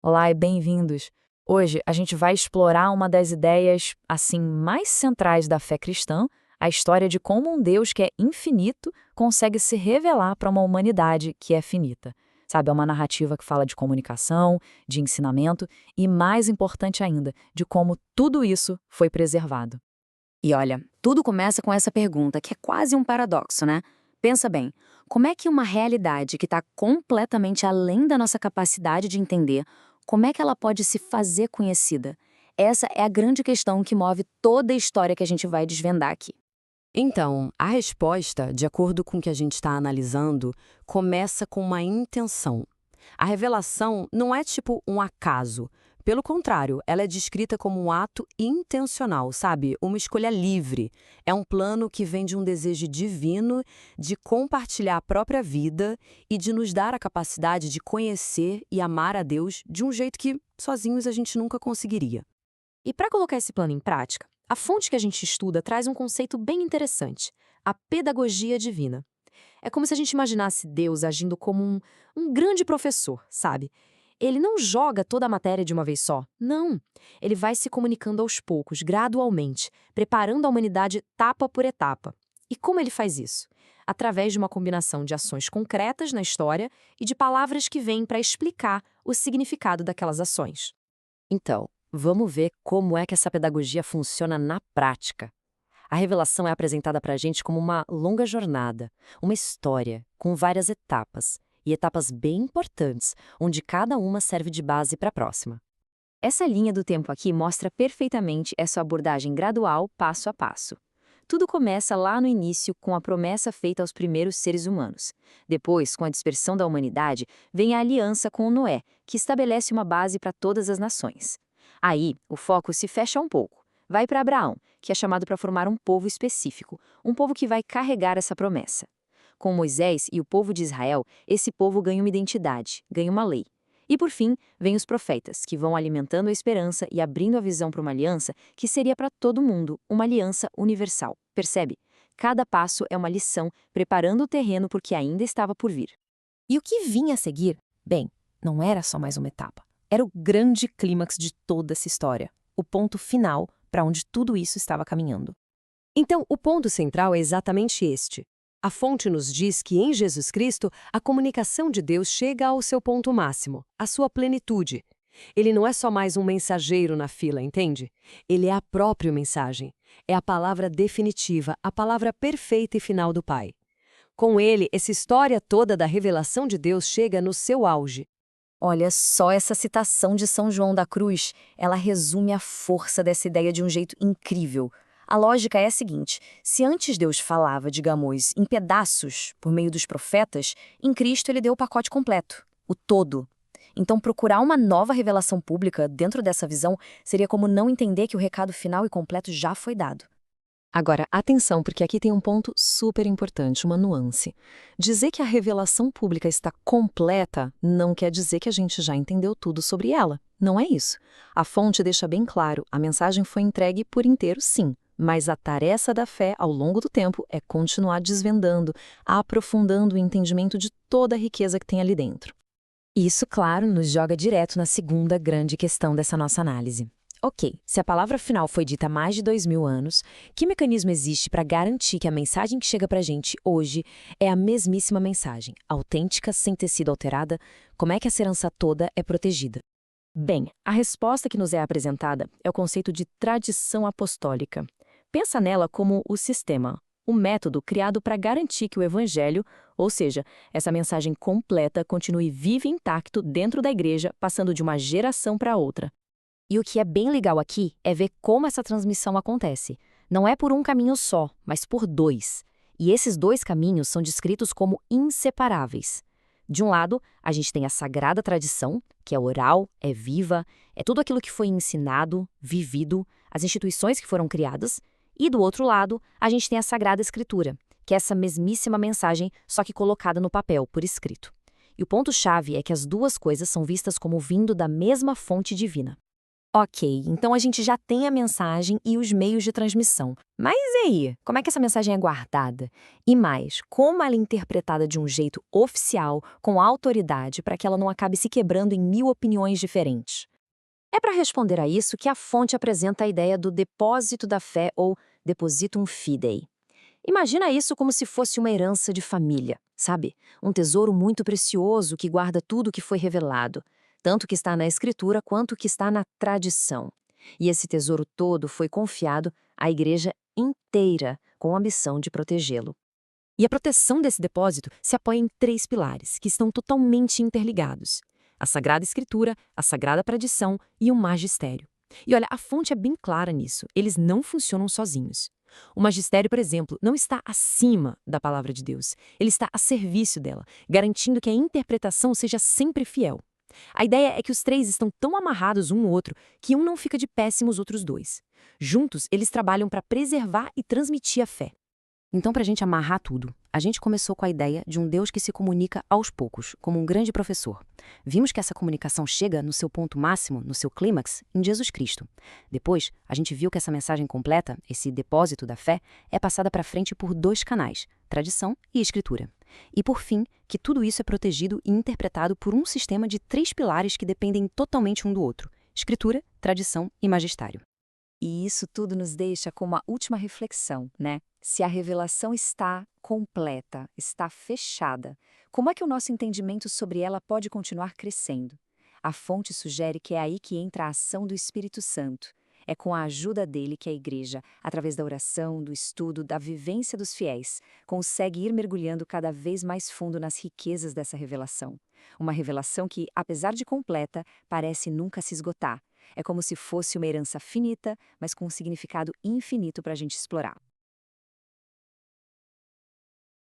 Olá e bem-vindos. Hoje a gente vai explorar uma das ideias assim mais centrais da fé cristã, a história de como um Deus que é infinito consegue se revelar para uma humanidade que é finita. Sabe, é uma narrativa que fala de comunicação, de ensinamento e, mais importante ainda, de como tudo isso foi preservado. E olha, tudo começa com essa pergunta, que é quase um paradoxo, né? Pensa bem, como é que uma realidade que está completamente além da nossa capacidade de entender, como é que ela pode se fazer conhecida? Essa é a grande questão que move toda a história que a gente vai desvendar aqui. Então, a resposta, de acordo com o que a gente está analisando, começa com uma intenção. A revelação não é tipo um acaso. Pelo contrário, ela é descrita como um ato intencional, sabe? Uma escolha livre. É um plano que vem de um desejo divino de compartilhar a própria vida e de nos dar a capacidade de conhecer e amar a Deus de um jeito que sozinhos a gente nunca conseguiria. E para colocar esse plano em prática, a fonte que a gente estuda traz um conceito bem interessante: a pedagogia divina. É como se a gente imaginasse Deus agindo como um grande professor, sabe? Ele não joga toda a matéria de uma vez só. Não. Ele vai se comunicando aos poucos, gradualmente, preparando a humanidade etapa por etapa. E como ele faz isso? Através de uma combinação de ações concretas na história e de palavras que vêm para explicar o significado daquelas ações. Então, vamos ver como é que essa pedagogia funciona na prática. A revelação é apresentada para a gente como uma longa jornada, uma história com várias etapas, e etapas bem importantes, onde cada uma serve de base para a próxima. Essa linha do tempo aqui mostra perfeitamente essa abordagem gradual, passo a passo. Tudo começa lá no início com a promessa feita aos primeiros seres humanos. Depois, com a dispersão da humanidade, vem a aliança com Noé, que estabelece uma base para todas as nações. Aí, o foco se fecha um pouco. Vai para Abraão, que é chamado para formar um povo específico, um povo que vai carregar essa promessa. Com Moisés e o povo de Israel, esse povo ganha uma identidade, ganha uma lei. E por fim, vem os profetas, que vão alimentando a esperança e abrindo a visão para uma aliança que seria para todo mundo, uma aliança universal. Percebe? Cada passo é uma lição, preparando o terreno porque ainda estava por vir. E o que vinha a seguir? Bem, não era só mais uma etapa. Era o grande clímax de toda essa história, o ponto final para onde tudo isso estava caminhando. Então, o ponto central é exatamente este. A fonte nos diz que em Jesus Cristo, a comunicação de Deus chega ao seu ponto máximo, à sua plenitude. Ele não é só mais um mensageiro na fila, entende? Ele é a própria mensagem. É a palavra definitiva, a palavra perfeita e final do Pai. Com ele, essa história toda da revelação de Deus chega no seu auge. Olha só essa citação de São João da Cruz. Ela resume a força dessa ideia de um jeito incrível. A lógica é a seguinte: se antes Deus falava, digamos, em pedaços por meio dos profetas, em Cristo ele deu o pacote completo, o todo. Então, procurar uma nova revelação pública dentro dessa visão seria como não entender que o recado final e completo já foi dado. Agora, atenção, porque aqui tem um ponto super importante, uma nuance. Dizer que a revelação pública está completa não quer dizer que a gente já entendeu tudo sobre ela. Não é isso. A fonte deixa bem claro, a mensagem foi entregue por inteiro, sim. Mas a tarefa da fé, ao longo do tempo, é continuar desvendando, aprofundando o entendimento de toda a riqueza que tem ali dentro. Isso, claro, nos joga direto na segunda grande questão dessa nossa análise. Ok, se a palavra final foi dita há mais de 2000 anos, que mecanismo existe para garantir que a mensagem que chega para a gente hoje é a mesmíssima mensagem, autêntica, sem ter sido alterada? Como é que essa herança toda é protegida? Bem, a resposta que nos é apresentada é o conceito de tradição apostólica. Pensa nela como o sistema, o método criado para garantir que o evangelho, ou seja, essa mensagem completa, continue vivo e intacto dentro da igreja, passando de uma geração para outra. E o que é bem legal aqui é ver como essa transmissão acontece. Não é por um caminho só, mas por dois. E esses dois caminhos são descritos como inseparáveis. De um lado, a gente tem a sagrada tradição, que é oral, é viva, é tudo aquilo que foi ensinado, vivido, as instituições que foram criadas. E do outro lado, a gente tem a Sagrada Escritura, que é essa mesmíssima mensagem, só que colocada no papel, por escrito. E o ponto-chave é que as duas coisas são vistas como vindo da mesma fonte divina. Ok, então a gente já tem a mensagem e os meios de transmissão. Mas e aí? Como é que essa mensagem é guardada? E mais, como ela é interpretada de um jeito oficial, com autoridade, para que ela não acabe se quebrando em 1000 opiniões diferentes? É para responder a isso que a fonte apresenta a ideia do depósito da fé ou depositum fidei. Imagina isso como se fosse uma herança de família, sabe? Um tesouro muito precioso que guarda tudo o que foi revelado, tanto o que está na Escritura quanto o que está na tradição. E esse tesouro todo foi confiado à igreja inteira, com a ambição de protegê-lo. E a proteção desse depósito se apoia em 3 pilares, que estão totalmente interligados: a Sagrada Escritura, a Sagrada Tradição e o Magistério. E olha, a fonte é bem clara nisso, eles não funcionam sozinhos. O magistério, por exemplo, não está acima da palavra de Deus, ele está a serviço dela, garantindo que a interpretação seja sempre fiel. A ideia é que os 3 estão tão amarrados um no outro que um não fica de pé sem os outros 2. Juntos, eles trabalham para preservar e transmitir a fé. Então, para a gente amarrar tudo, a gente começou com a ideia de um Deus que se comunica aos poucos, como um grande professor. Vimos que essa comunicação chega no seu ponto máximo, no seu clímax, em Jesus Cristo. Depois, a gente viu que essa mensagem completa, esse depósito da fé, é passada para frente por 2 canais, tradição e escritura. E, por fim, que tudo isso é protegido e interpretado por um sistema de 3 pilares que dependem totalmente um do outro: escritura, tradição e magistério. E isso tudo nos deixa com uma última reflexão, né? Se a revelação está completa, está fechada, como é que o nosso entendimento sobre ela pode continuar crescendo? A fonte sugere que é aí que entra a ação do Espírito Santo. É com a ajuda dele que a igreja, através da oração, do estudo, da vivência dos fiéis, consegue ir mergulhando cada vez mais fundo nas riquezas dessa revelação. Uma revelação que, apesar de completa, parece nunca se esgotar. É como se fosse uma herança finita, mas com um significado infinito para a gente explorar.